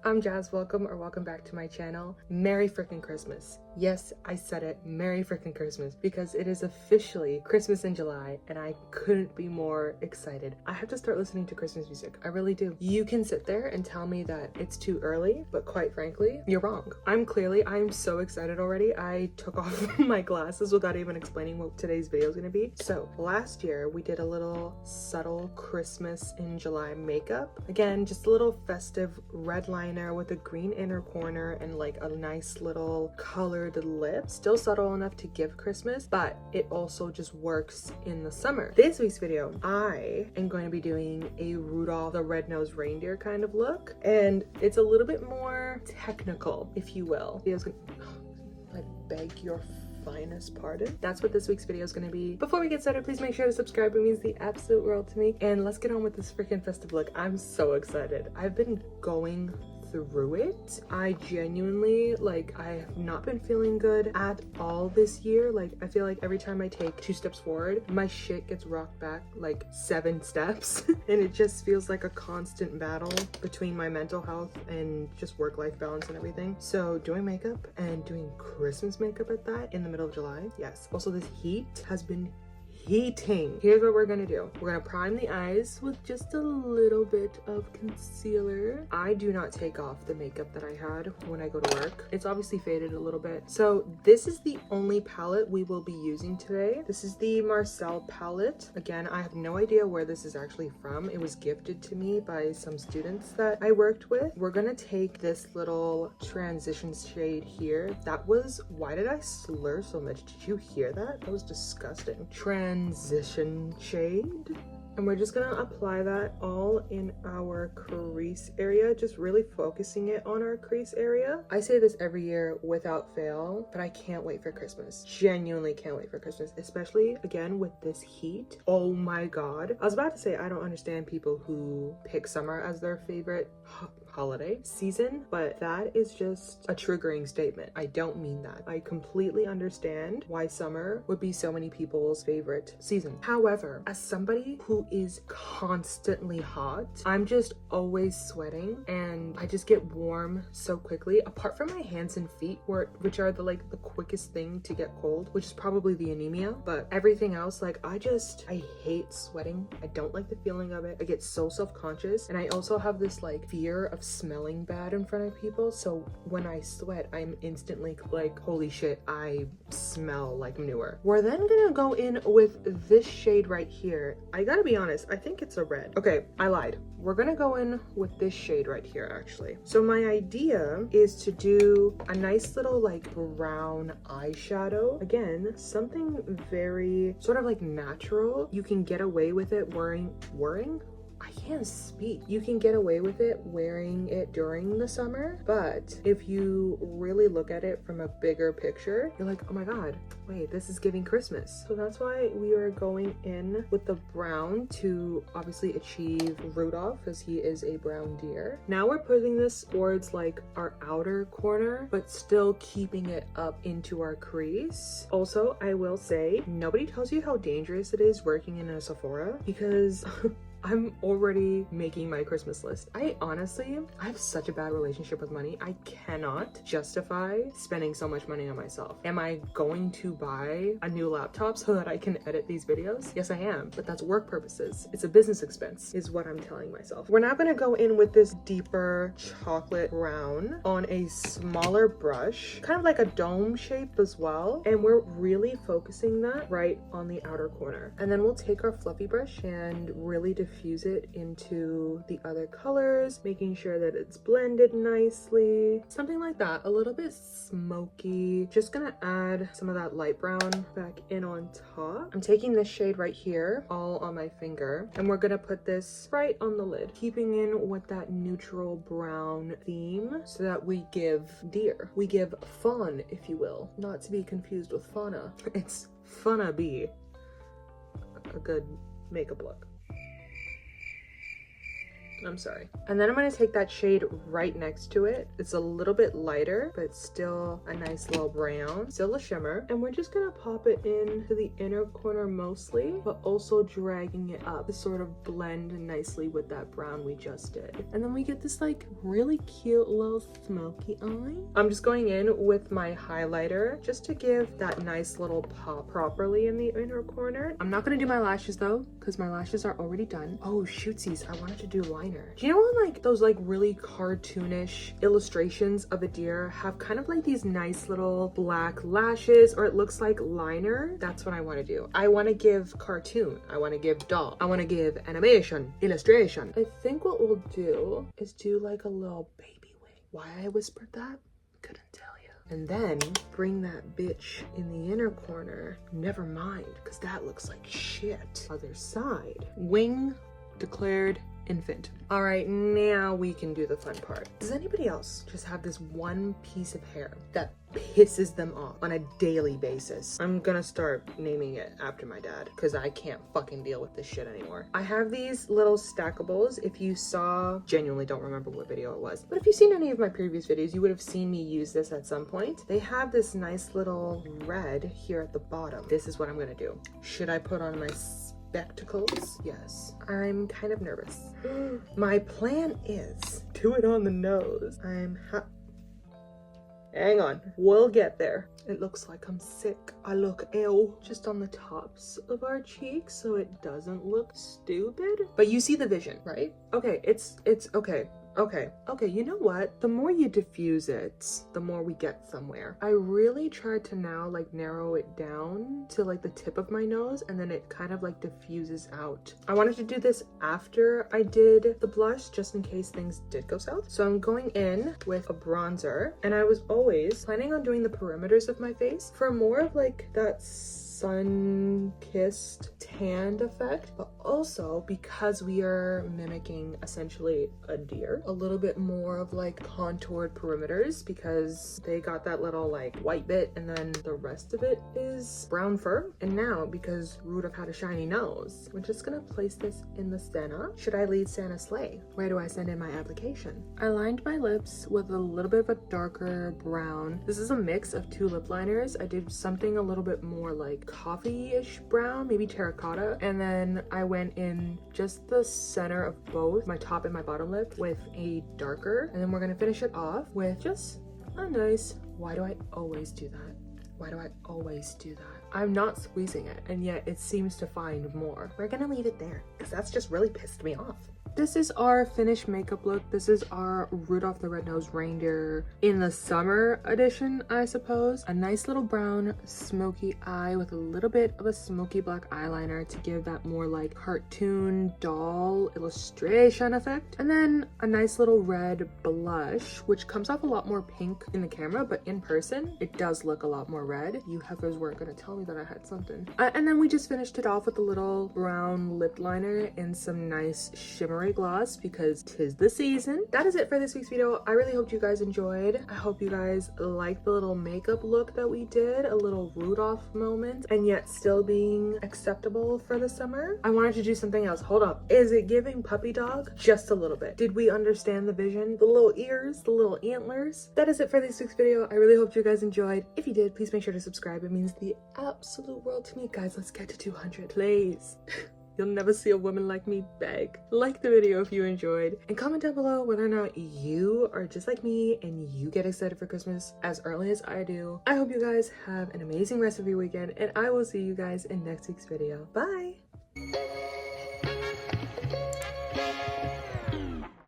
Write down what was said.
I'm Jazz. Welcome back to my channel. Merry freaking Christmas. Yes, I said it. Merry freaking Christmas, because it is officially Christmas in July and I couldn't be more excited. I have to start listening to Christmas music. I really do. You can sit there and tell me that it's too early, but quite frankly, you're wrong. I'm so excited already. I took off my glasses without even explaining what today's video is going to be. So last year we did a little subtle Christmas in July makeup. Again, just a little festive red liner with a green inner corner and like a nice little colored lip. Still subtle enough to give Christmas, but it also just works in the summer. This week's video, I am going to be doing a Rudolph the Red-Nosed Reindeer kind of look, and it's a little bit more technical, if you will. I beg your finest pardon. That's what this week's video is going to be. Before we get started, please make sure to subscribe. It means the absolute world to me. And let's get on with this freaking festive look. I'm so excited. I've been going through it. I genuinely, I have not been feeling good at all this year. I feel like every time I take 2 steps forward, my shit gets rocked back 7 steps. And it just feels like a constant battle between my mental health and just work-life balance and everything. So doing makeup and doing Christmas makeup at that in the middle of July, yes. Also, this heat has been heating. Here's what we're gonna do. We're gonna prime the eyes with just a little bit of concealer. I do not take off the makeup that I had when I go to work. It's obviously faded a little bit. So this is the only palette we will be using today. This is the Marcel palette. Again, I have no idea where this is actually from. It was gifted to me by some students that I worked with. We're gonna take this little transition shade here. Why did I slur so much? Did you hear that? That was disgusting. Transition shade, and we're just gonna apply that all in our crease area, just really focusing it on our crease area. I say this every year without fail, but I can't wait for Christmas. Genuinely can't wait for Christmas, especially again with this heat. Oh my god. I was about to say I don't understand people who pick summer as their favorite holiday season, but that is just a triggering statement. I don't mean that. I completely understand why summer would be so many people's favorite season. However, as somebody who is constantly hot, I'm just always sweating and I just get warm so quickly, apart from my hands and feet, which are the quickest thing to get cold, which is probably the anemia, but everything else, I hate sweating. I don't like the feeling of it. I get so self-conscious, and I also have this fear of smelling bad in front of people. So when I sweat, I'm instantly holy shit, I smell like manure. We're then gonna go in with this shade right here. I gotta be honest, I think it's a red. Okay, I lied. We're gonna go in with this shade right here, actually. So my idea is to do a nice little brown eyeshadow. Again, something very sort of natural. You can get away with it wearing I can't speak. You can get away with it wearing it during the summer, but if you really look at it from a bigger picture, you're like, oh my god, wait, this is giving Christmas. So that's why we are going in with the brown to obviously achieve Rudolph, because he is a brown deer. Now we're putting this towards our outer corner, but still keeping it up into our crease. Also, I will say, nobody tells you how dangerous it is working in a Sephora, because I'm already making my Christmas list. I have such a bad relationship with money. I cannot justify spending so much money on myself. Am I going to buy a new laptop so that I can edit these videos? Yes, I am, but that's work purposes. It's a business expense, is what I'm telling myself. We're now gonna go in with this deeper chocolate brown on a smaller brush, kind of like a dome shape as well. And we're really focusing that right on the outer corner. And then we'll take our fluffy brush and really diffuse it into the other colors, making sure that it's blended nicely. Something like that, a little bit smoky. Just gonna add some of that light brown back in on top. I'm taking this shade right here, all on my finger, and we're gonna put this right on the lid, keeping in with that neutral brown theme so that we give deer. We give fawn, if you will. Not to be confused with fauna. It's funna be a good makeup look. I'm sorry. And then I'm gonna take that shade right next to it. It's a little bit lighter, but still a nice little brown, still a shimmer. And we're just gonna pop it into the inner corner mostly, but also dragging it up to sort of blend nicely with that brown we just did. And then we get this like really cute little smoky eye. I'm just going in with my highlighter just to give that nice little pop properly in the inner corner. I'm not gonna do my lashes though, because my lashes are already done. Oh, shootsies, I wanted to do liner. Do you know when like those like really cartoonish illustrations of a deer have kind of like these nice little black lashes, or it looks like liner? That's what I want to do. I want to give cartoon, I want to give doll, I want to give animation, illustration. I think what we'll do is do like a little baby wing. Why I whispered that? Couldn't tell you. And then bring that bitch in the inner corner. Never mind, because that looks like shit. Other side. Wing declared infant. All right, now we can do the fun part. Does anybody else just have this one piece of hair that pisses them off on a daily basis? I'm gonna start naming it after my dad because I can't fucking deal with this shit anymore. I have these little stackables. If you saw, genuinely don't remember what video it was, but if you've seen any of my previous videos, you would have seen me use this at some point. They have this nice little red here at the bottom. This is what I'm gonna do. Should I put on my spectacles? Yes. I'm kind of nervous. My plan is do it on the nose. Hang on, we'll get there. It looks like I'm sick. I look ill. Just on the tops of our cheeks so it doesn't look stupid. But you see the vision, right? Okay, it's okay. Okay, you know what? The more you diffuse it, the more we get somewhere. I really tried to now like narrow it down to like the tip of my nose, and then it kind of like diffuses out. I wanted to do this after I did the blush just in case things did go south. So I'm going in with a bronzer, and I was always planning on doing the perimeters of my face for more of like that sun-kissed tanned effect, but also because we are mimicking essentially a deer, a little bit more of like contoured perimeters because they got that little like white bit and then the rest of it is brown fur. And now because Rudolph had a shiny nose, we're just gonna place this in the Santa. Should I lead Santa sleigh? Where do I send in my application? I lined my lips with a little bit of a darker brown. This is a mix of two lip liners. I did something a little bit more like coffee-ish brown, maybe terracotta, and then I went in just the center of both my top and my bottom lip with a darker, and then we're gonna finish it off with just a nice, why do I always do that? Why do I always do that? I'm not squeezing it, and yet it seems to find more. We're gonna leave it there because that's just really pissed me off. This is our finished makeup look. This is our Rudolph the Red-Nosed Reindeer in the summer edition, I suppose. A nice little brown smoky eye with a little bit of a smoky black eyeliner to give that more like cartoon doll illustration effect. And then a nice little red blush, which comes off a lot more pink in the camera, but in person, it does look a lot more red. You heifers weren't gonna tell me that I had something. And then we just finished it off with a little brown lip liner and some nice shimmery gloss because 'tis the season. That is it for this week's video. I really hope you guys enjoyed. I hope you guys liked the little makeup look that we did, a little Rudolph moment, and yet still being acceptable for the summer. I wanted to do something else. Hold up. Is it giving puppy dog? Just a little bit. Did we understand the vision? The little ears, the little antlers? That is it for this week's video. I really hope you guys enjoyed. If you did, please make sure to subscribe. It means the absolute world to me. Guys, let's get to 200, please. You'll never see a woman like me beg. Like the video if you enjoyed, and comment down below whether or not you are just like me and you get excited for Christmas as early as I do. I hope you guys have an amazing rest of your weekend, and I will see you guys in next week's video. Bye!